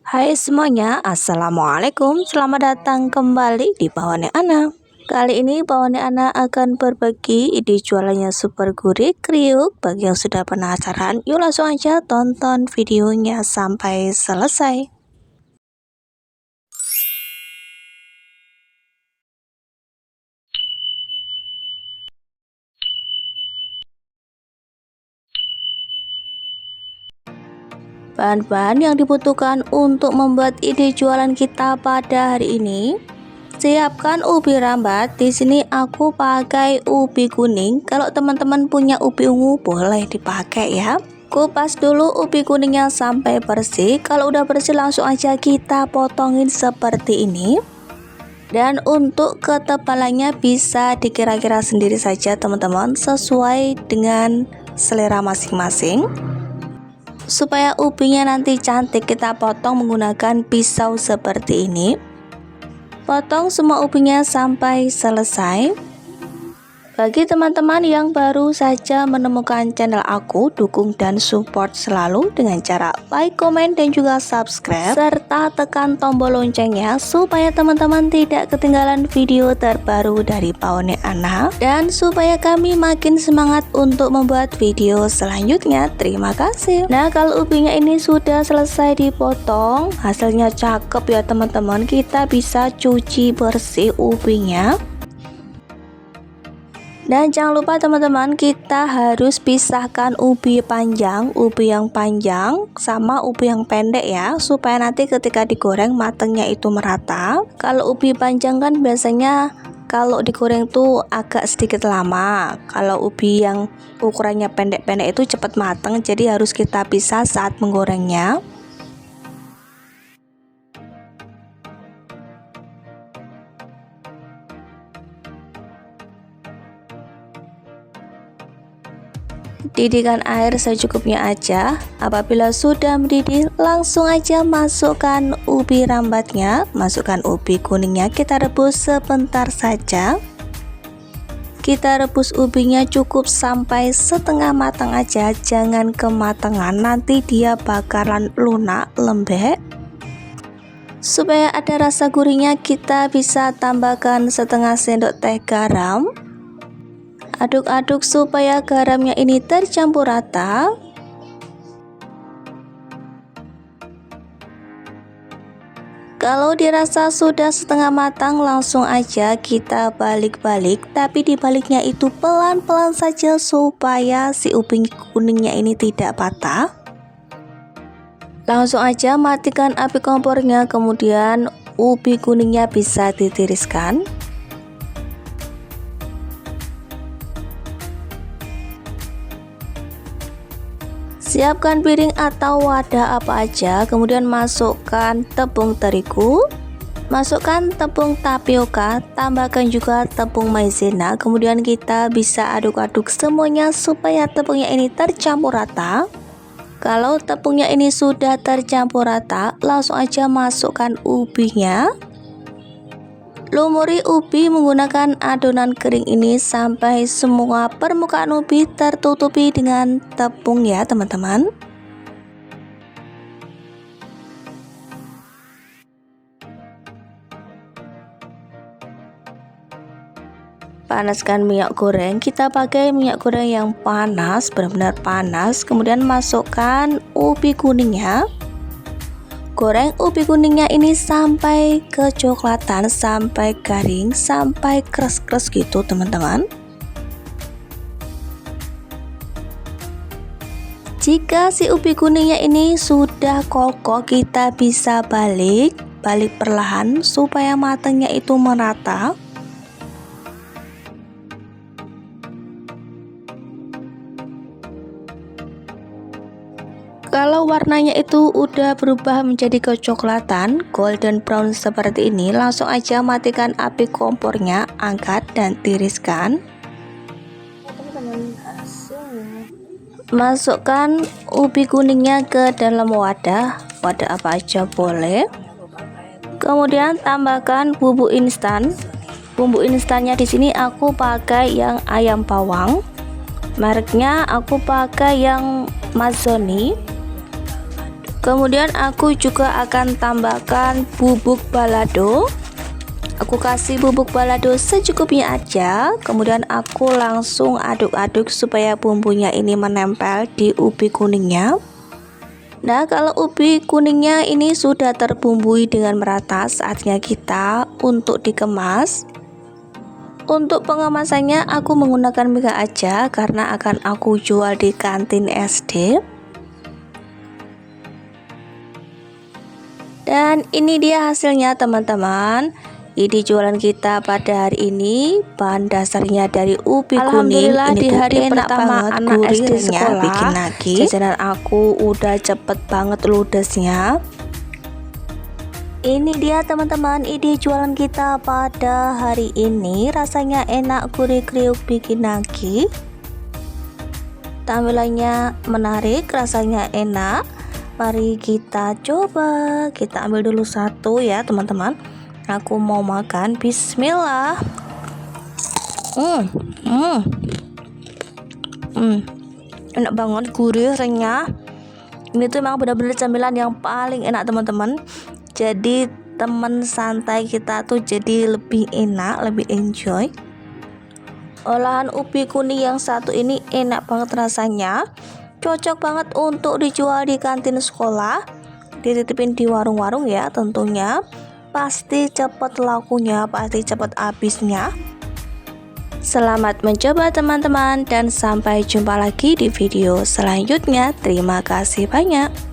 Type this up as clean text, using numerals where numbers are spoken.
Hai semuanya, Assalamualaikum. Selamat datang kembali di Pawane Ana. Kali ini Pawane Ana akan berbagi ide jualannya super gurih kriuk. Bagi yang sudah penasaran, yuk langsung aja tonton videonya sampai selesai. Bahan-bahan yang dibutuhkan untuk membuat ide jualan kita pada hari ini. Siapkan ubi rambat. Di sini aku pakai ubi kuning. Kalau teman-teman punya ubi ungu boleh dipakai ya. Kupas dulu ubi kuningnya sampai bersih. Kalau udah bersih langsung aja kita potongin seperti ini. Dan untuk ketebalannya bisa dikira-kira sendiri saja teman-teman, sesuai dengan selera masing-masing. Supaya ubinya nanti cantik, kita potong menggunakan pisau seperti ini. Potong semua ubinya sampai selesai. Bagi teman-teman yang baru saja menemukan channel aku, dukung dan support selalu dengan cara like, komen, dan juga subscribe, serta tekan tombol loncengnya supaya teman-teman tidak ketinggalan video terbaru dari Pawane Ana, dan supaya kami makin semangat untuk membuat video selanjutnya. Terima kasih. Nah, kalau ubinya ini sudah selesai dipotong, hasilnya cakep ya teman-teman. Kita bisa cuci bersih ubinya. Dan jangan lupa teman-teman, kita harus pisahkan ubi panjang, ubi yang panjang sama ubi yang pendek ya, supaya nanti ketika digoreng matangnya itu merata. Kalau ubi panjang kan biasanya kalau digoreng tuh agak sedikit lama. Kalau ubi yang ukurannya pendek-pendek itu cepat matang, jadi harus kita pisah saat menggorengnya. Didihkan air secukupnya aja. Apabila sudah mendidih, langsung aja masukkan ubi rambatnya, masukkan ubi kuningnya, kita rebus sebentar saja. Kita rebus ubinya cukup sampai setengah matang aja, jangan kematangan, nanti dia bakalan lunak, lembek. Supaya ada rasa gurihnya, kita bisa tambahkan setengah sendok teh garam. Aduk-aduk supaya garamnya ini tercampur rata. Kalau dirasa sudah setengah matang, langsung aja kita balik-balik, tapi dibaliknya itu pelan-pelan saja supaya si ubi kuningnya ini tidak patah. Langsung aja matikan api kompornya, kemudian ubi kuningnya bisa ditiriskan. Siapkan piring atau wadah apa aja, kemudian masukkan tepung terigu, masukkan tepung tapioka, tambahkan juga tepung maizena, kemudian kita bisa aduk-aduk semuanya supaya tepungnya ini tercampur rata. Kalau tepungnya ini sudah tercampur rata, langsung aja masukkan ubinya. Lumuri ubi menggunakan adonan kering ini sampai semua permukaan ubi tertutupi dengan tepung ya teman-teman. Panaskan minyak goreng, kita pakai minyak goreng yang panas, benar-benar panas. Kemudian masukkan ubi kuningnya. Goreng ubi kuningnya ini sampai kecoklatan, sampai garing, sampai keras-keras gitu teman-teman. Jika si ubi kuningnya ini sudah kokoh, kita bisa balik perlahan supaya matangnya itu merata. Kalau warnanya itu udah berubah menjadi kecoklatan, golden brown seperti ini, langsung aja matikan api kompornya, angkat dan tiriskan. Masukkan ubi kuningnya ke dalam wadah apa aja boleh. Kemudian tambahkan bumbu instan. Bumbu instannya di sini aku pakai yang ayam pawang. Mereknya aku pakai yang Mazzoni. Kemudian aku juga akan tambahkan bubuk balado. Aku kasih bubuk balado secukupnya aja. Kemudian aku langsung aduk-aduk supaya bumbunya ini menempel di ubi kuningnya. Nah, kalau ubi kuningnya ini sudah terbumbui dengan merata, saatnya kita untuk dikemas. Untuk pengemasannya aku menggunakan mega aja karena akan aku jual di kantin SD. Dan ini dia hasilnya teman-teman. Ide jualan kita pada hari ini, bahan dasarnya dari ubi kuning. Ini di hari pertama anak SD sekolah bikin lagi. Jajanan aku udah cepet banget ludesnya. Ini dia teman-teman, ide jualan kita pada hari ini. Rasanya enak, gurih, kriuk, bikin lagi. Tampilannya menarik, rasanya enak. Mari kita coba. Kita ambil dulu satu ya teman-teman. Aku mau makan, bismillah. Enak banget, gurih, renyah. Ini tuh memang benar-benar camilan yang paling enak teman-teman. Jadi teman santai kita tuh jadi lebih enak, lebih enjoy. Olahan ubi kuning yang satu ini enak banget rasanya. Cocok banget untuk dijual di kantin sekolah. Dititipin di warung-warung ya tentunya. Pasti cepat lakunya, pasti cepat habisnya. Selamat mencoba teman-teman dan sampai jumpa lagi di video selanjutnya. Terima kasih banyak.